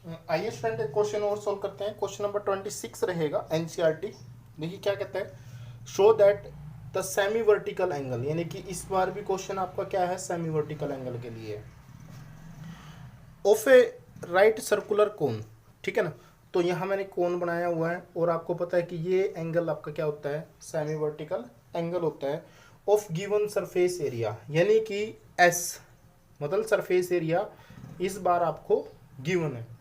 आइए स्टूडेंट एक क्वेश्चन और सॉल्व करते हैं। क्वेश्चन नंबर 26 रहेगा एनसीईआरटी। देखिए क्या कहता है, show that the semi vertical angle, यानी कि इस बार भी क्वेश्चन आपका क्या है, सेमी वर्टिकल एंगल के लिए of A right circular cone. ठीक है ना, तो यहाँ मैंने कोन बनाया हुआ है और आपको पता है कि ये एंगल आपका क्या होता है, सेमी वर्टिकल एंगल होता है ऑफ गिवन सरफेस एरिया, यानी कि एस मतलब सरफेस एरिया इस बार आपको गिवन है।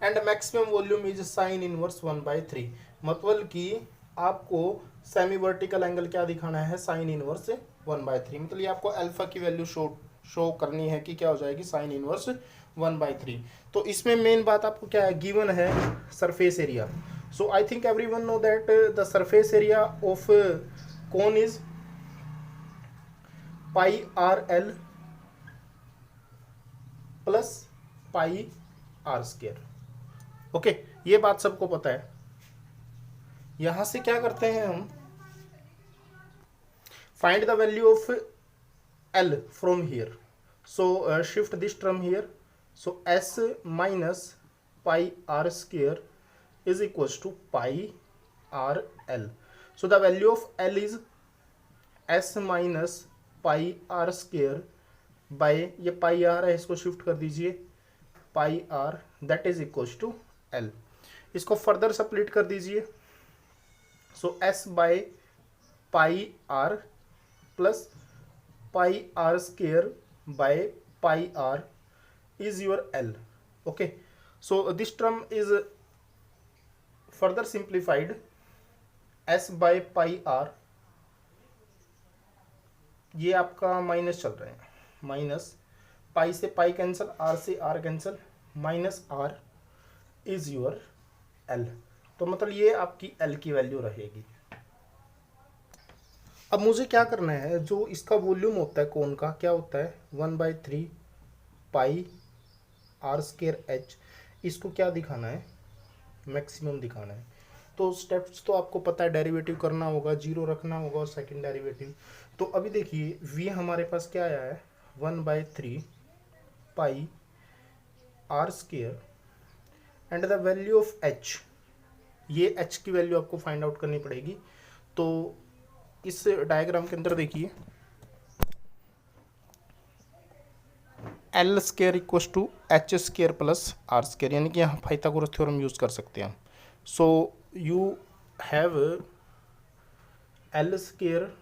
And maximum volume is sine inverse 1/3, मतलब कि आपको सेमी वर्टिकल एंगल क्या दिखाना है, साइन इनवर्स 1/3, मतलब ये आपको अल्फा की वैल्यू शो करनी है कि क्या हो जाएगी, साइन इनवर्स 1/3। तो इसमें मेन बात आपको क्या है, गिवन है surface area. So I think everyone know that the surface area of cone is pi are L plus pi are square. Okay, ये बात सबको पता है। यहां से क्या करते हैं हम, find the value of l from here. So shift this term here. So s minus pi are square is equals to pi are l. So the value of l is s minus pi are square by, ये pi r है, इसको shift कर दीजिए, pi r that is equals to l. इसको further split कर दीजिए। So s by pi r plus pi are square by pi R is your L. Okay, so this term is further simplified, S by pi r, ये आपका minus चल रहे हैं, minus pi से pi cancel, R से R cancel, minus R is your L. तो मतलब ये आपकी एल की वैल्यू रहेगी। अब मुझे क्या करना है, जो इसका वॉल्यूम होता है कोन का क्या होता है, 1/3 पाई आर स्क्वायर एच, इसको क्या दिखाना है, मैक्सिमम दिखाना है। तो स्टेप्स तो आपको पता है, डेरिवेटिव करना होगा, जीरो रखना होगा और सेकंड डेरिवेटिव। तो अभी देखिए v हमारे पास क्या आया है, 1/3 pi are square and the value of h, ये h की वैल्यू आपको फाइंड आउट करनी पड़ेगी। तो इस डायग्राम के अंदर देखिए l square equals to h square plus r square, यानी कि यहाँ पाइथागोरस थ्योरम यूज कर सकते हैं हम। So you have L square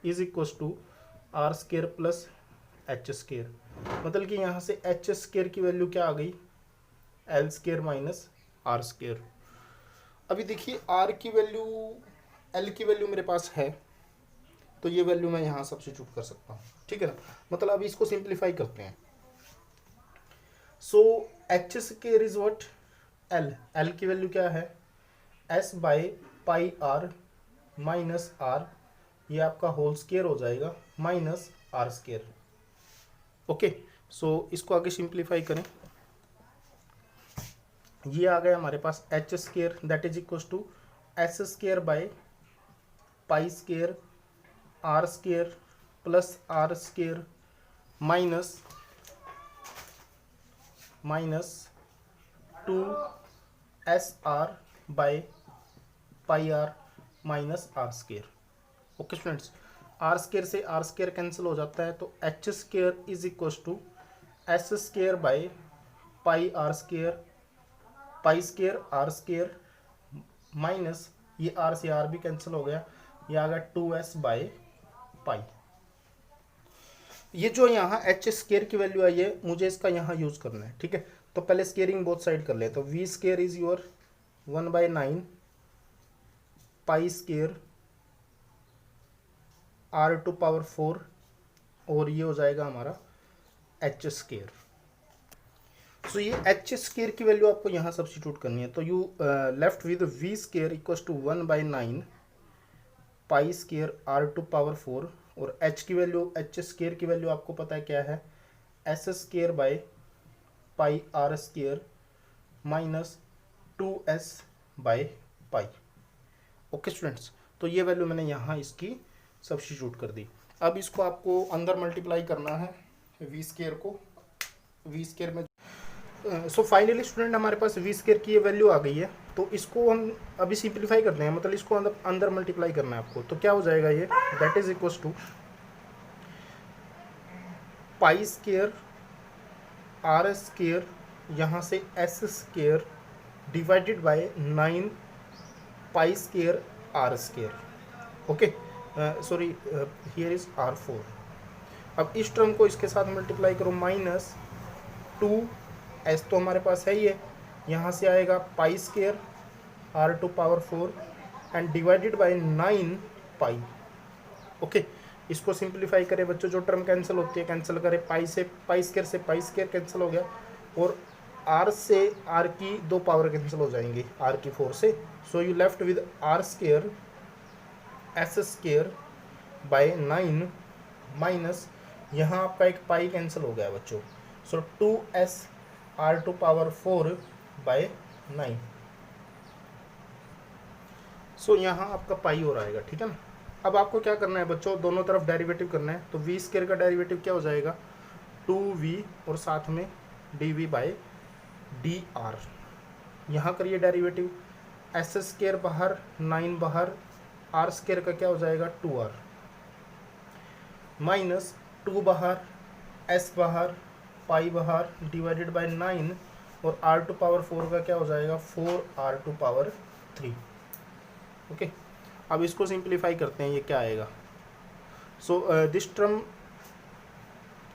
is equals to R square plus H square, मतलब कि यहाँ से एच स्क्वायर की वैल्यू क्या आ गई, L square minus are square. अभी देखिए आर की वैल्यू, एल की वैल्यू मेरे पास है, तो ये वैल्यू मैं यहाँ सब्स्टिट्यूट कर सकता हूँ। ठीक है ना, मतलब अभी इसको सिंप्लीफाई करते हैं। So h square is what, l, l की वैल्यू क्या है, s by pi r minus r, ये आपका होल स्क्वायर हो जाएगा, minus are square. Okay, so इसको आगे सिंप्लीफाई करें, ये आ गया हमारे पास h square that is equal to S square by pi square are square plus r square minus 2 SR by pi r minus are square. Okay students, r square से R square cancel हो जाता है, तो H square is equal to S square by pi are square, pi square are square minus, ये R से R भी cancel हो गया, ये आ गया 2S बाय पाई। ये जो यहाँ एच स्क्वायर की वैल्यू आई है, मुझे इसका यहाँ यूज करना है। ठीक है, तो पहले स्क्वेयरिंग बोथ साइड कर ले, तो V square is your 1/9 pi square R to power 4, और ये हो जाएगा हमारा एच स्क्वायर। सो ये एच स्क्वायर की वैल्यू आपको यहाँ सब्स्टिट्यूट करनी है, तो you left with V square equals to 1/9 pi square R to power 4, और h की वैल्यू, एच स्क्वायर की वैल्यू आपको पता है क्या है, S square by pi are square minus 2S by pi. Okay students, तो ये वैल्यू मैंने यहाँ इसकी सब्स्टिट्यूट कर दी। अब इसको आपको अंदर मल्टीप्लाई करना है, वी स्क्वायर को, वी स्क्वायर में सो फाइनली स्टूडेंट हमारे पास वी स्केयर की ये वैल्यू आ गई है। तो इसको हम अभी सिंप्लीफाई करते हैं, मतलब इसको अंदर अंदर मल्टीप्लाई करना है आपको। तो क्या हो जाएगा ये, that is equals to pi square R square, यहाँ से S square divided by 9 pi square R square. Okay, sorry, here is R4। अब इस टर्म को इसके साथ मल्टीप्लाई करो, माइनस 2s तो हमारे पास है ही है, यहाँ से आएगा pi square R⁴ and divided by 9 pi. Okay, इसको सिंप्लीफाई करें बच्चों, जो टर्म कैंसिल होती है कैंसिल करें, पाई से पाई स्केयर कैंसिल हो गया, और r से r की 2 पावर कैंसिल हो जाएंगी R⁴ से। सो you left with r square s square by 9 minus यहाँ आपका एक पाई कैंसिल हो गया बच्चों। सो 2s R⁴ बाय 9। सो यहाँ आपका पाई हो रहेगा, ठीक है ना। अब आपको क्या करना है बच्चों, दोनों तरफ डेरिवेटिव करना है। तो वी स्केयर का डेरिवेटिव क्या हो जाएगा, 2v और साथ में dv बाय dr। यहाँ करिए डेरिवेटिव, एस स्केयर बाहर 9 बाहर, r स्केयर का क्या हो जाएगा 2r, माइनस 2 बाहर s बाहर पाई बाहर डिवाइडेड बाय 9, और R⁴ का क्या हो जाएगा 4R⁴। ओके, अब इसको सिंप्लीफाई करते हैं, ये क्या आएगा। So this term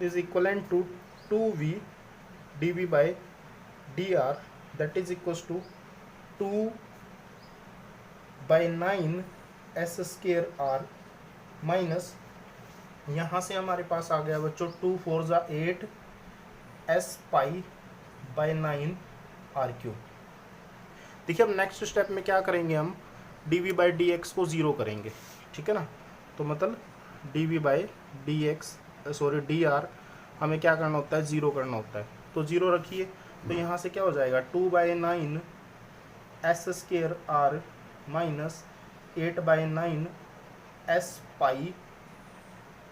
is equivalent to 2v dv by dr, that is equals to 2 by 9 s square r, minus यहाँ से हमारे पास आ गया बच्चों 2 4 जा 8 s पाई बाय 9 r⁵। देखिए अब नेक्स्ट स्टेप में क्या करेंगे, हम dv बाई dx को 0 करेंगे, ठीक है ना। तो मतलब dv बाई dr हमें क्या करना होता है, 0 करना होता है। तो 0 रखिए, तो यहाँ से क्या हो जाएगा 2 by 9 s square r minus 8 by 9 s pi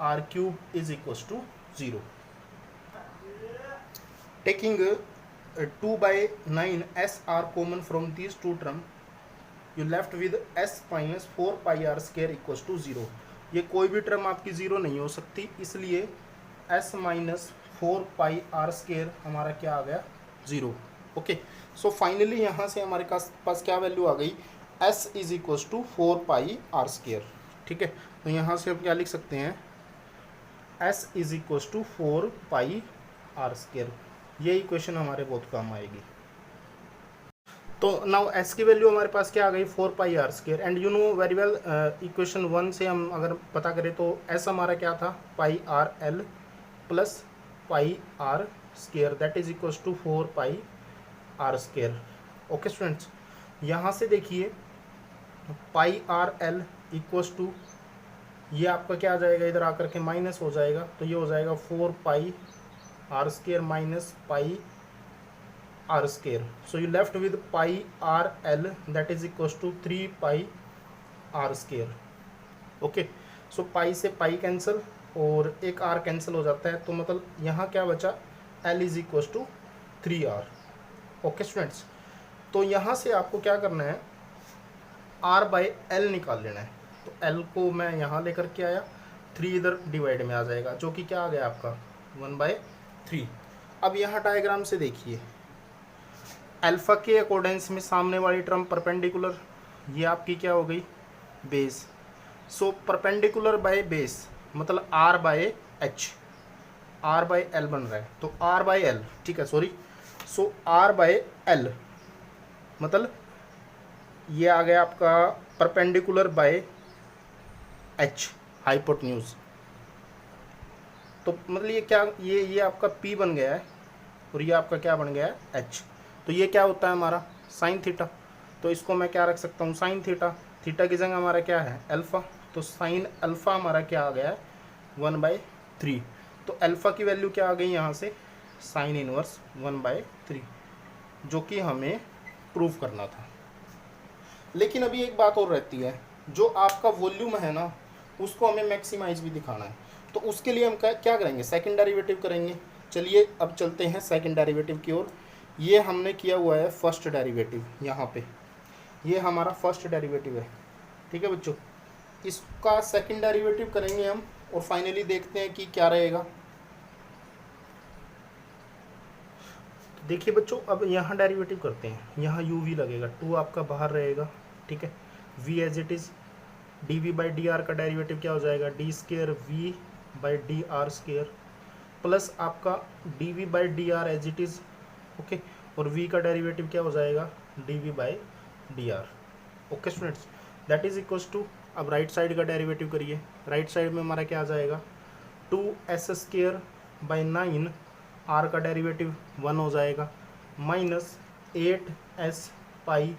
r³ is equals to 0। Taking 2 by 9 SR common from these two term, you left with s minus 4 pi r square equals to 0। ये कोई भी टर्म आपकी 0 नहीं हो सकती, इसलिए s minus 4 pi r square हमारा क्या आ गया 0। ओके, सो फाइनली यहाँ से हमारे पास क्या वैल्यू आ गई, s is equals to 4 pi r square. ठीक है, तो यहाँ से हम क्या लिख सकते हैं, s is equals to 4 pi r square. ये इक्वेशन हमारे बहुत काम आएगी। तो नाउ s की वैल्यू हमारे पास क्या आ गई 4 pi r square, and you know very well equation 1 से हम अगर पता करें तो s हमारा क्या था pi r l plus pi r square, that is equals to 4 pi r square. Okay students, यहाँ से देखिए pi r l equals to ये आपका क्या आ जाएगा, इधर आकर के माइनस हो जाएगा, तो ये हो जाएगा 4 pi r square minus pi r square. So you left with pi r l that is equals to 3 pi r square. Okay, so pi से पाई कैंसिल और एक r कैंसिल हो जाता है, तो मतलब यहाँ क्या बचा l is equals to 3r। Okay students, तो यहाँ से आपको क्या करना है r बाई l निकाल लेना है। तो l को मैं यहाँ लेकर के आया, 3 इधर डिवाइड में आ जाएगा, जो कि क्या आ गया आपका 1/3। अब यहाँ डायग्राम से देखिए, अल्फा के अकॉर्डेंस में सामने वाली टर्म परपेंडिकुलर, ये आपकी क्या हो गई base. So perpendicular by base मतलब r by h, r by l बन रहा है, तो r बाय l, ठीक है sorry, so r by l मतलब ये आ गया आपका परपेंडिकुलर बाय h हाइपोटेन्यूज। तो मतलब ये क्या, ये आपका p बन गया है और ये आपका क्या बन गया है h। तो ये क्या होता है हमारा साइन थीटा, तो इसको मैं क्या रख सकता हूँ साइन थीटा, थीटा की जगह हमारा क्या है अल्फ़ा, तो साइन अल्फ़ा हमारा क्या आ गया है 1/3। तो अल्फ़ा की वैल्यू क्या आ गई यहाँ से साइन इनवर्स 1/3, जो कि हमें प्रूव करना था। लेकिन अभी एक बात और रहती है, जो आपका वॉल्यूम है ना उसको हमें मैक्सिमाइज भी दिखाना है, तो उसके लिए हम क्या करेंगे सेकंड डेरिवेटिव करेंगे। चलिए अब चलते हैं सेकंड डेरिवेटिव की ओर। ये हमने किया हुआ है फर्स्ट डेरिवेटिव, यहाँ पे ये हमारा फर्स्ट डेरिवेटिव है, ठीक है बच्चों। इसका सेकंड डेरिवेटिव करेंगे हम और फाइनली देखते हैं कि क्या रहेगा। देखिए बच्चों, अब यहाँ डेरिवेटिव करते हैं, यहाँ u v लगेगा, 2 आपका बाहर रहेगा, ठीक है। v as it is d v by d r का डेरिवेटिव क्या हो जाएगा, d square v by d r square plus आपका d v by d r as it is, okay. और v का डेरिवेटिव क्या हो जाएगा, d v by d r, okay students. That is equals to, अब राइट साइड का derivative करिए, right side में हमारा क्या आ जाएगा, 2s² बाई 9, r का डेरिवेटिव 1 हो जाएगा, माइनस 8s पाई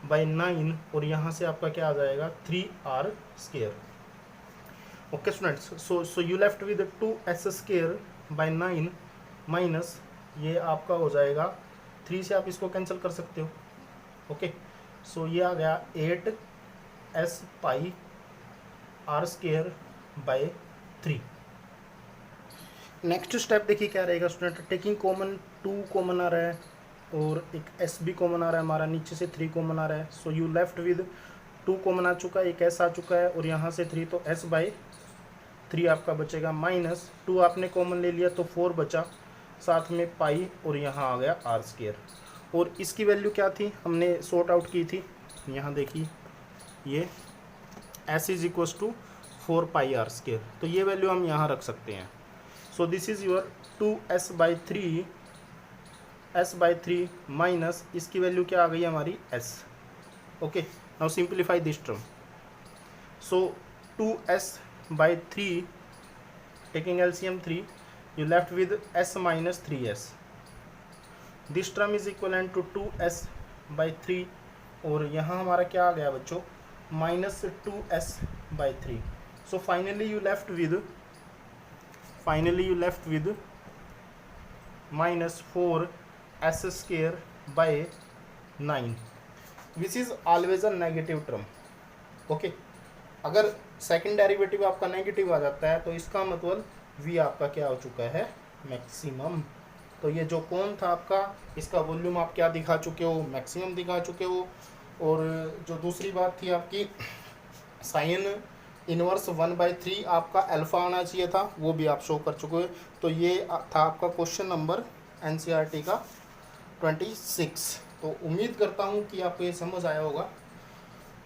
बाई 9, और यहाँ से आपका क्या आ जाएगा 3r², okay students. So you left with 2s² by 9 minus ये आपका हो जाएगा 3 से आप इसको कैंसिल कर सकते हो, ओके। सो ये आ गया 8s pi r² by 3। Next step देखिए क्या रहेगा स्टूडेंट, टेकिंग कॉमन, 2 कॉमन आ रहा है और एक s भी कॉमन आ रहा है हमारा, नीचे से 3 कॉमन आ रहा है। So you left with 2 common आ चुका है, एक s आ चुका है और यहाँ से 3, तो s बाई 3 आपका बचेगा, माइनस 2 आपने कॉमन ले लिया तो 4 बचा, साथ में पाई और यहाँ आ गया r²। और इसकी वैल्यू क्या थी, हमने सॉर्ट आउट की थी, यहाँ देखिए ये s is equals to 4 pi r², तो ये वैल्यू हम यहाँ रख सकते हैं। So this is your 2s by 3, s by 3 minus इसकी वैल्यू क्या आ गई हमारी s, okay. Now simplify this term, so 2s by 3 taking LCM 3, you left with s minus 3s, this term is equivalent to 2s by 3, और यहाँ हमारा क्या आ गया बच्चों, minus 2s by 3। So finally you left with minus 4s² by 9, which is always a negative term, okay. अगर second derivative आपका negative आ जाता है तो इसका मतलब v आपका क्या हो चुका है, मैक्सिमम। तो ये जो कौन था आपका, इसका वॉल्यूम आप क्या दिखा चुके हो, मैक्सिमम दिखा चुके हो। और जो दूसरी बात थी आपकी, साइन इनवर्स 1/3 आपका अल्फा आना चाहिए था, वो भी आप शो कर चुके हो। तो ये था आपका क्वेश्चन नंबर NCERT का 26। तो उम्मीद करता हूँ कि आपको ये समझ आया होगा,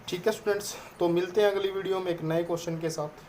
ठीक है स्टूडेंट्स। तो मिलते हैं अगली वीडियो में एक नए क्वेश्चन के साथ।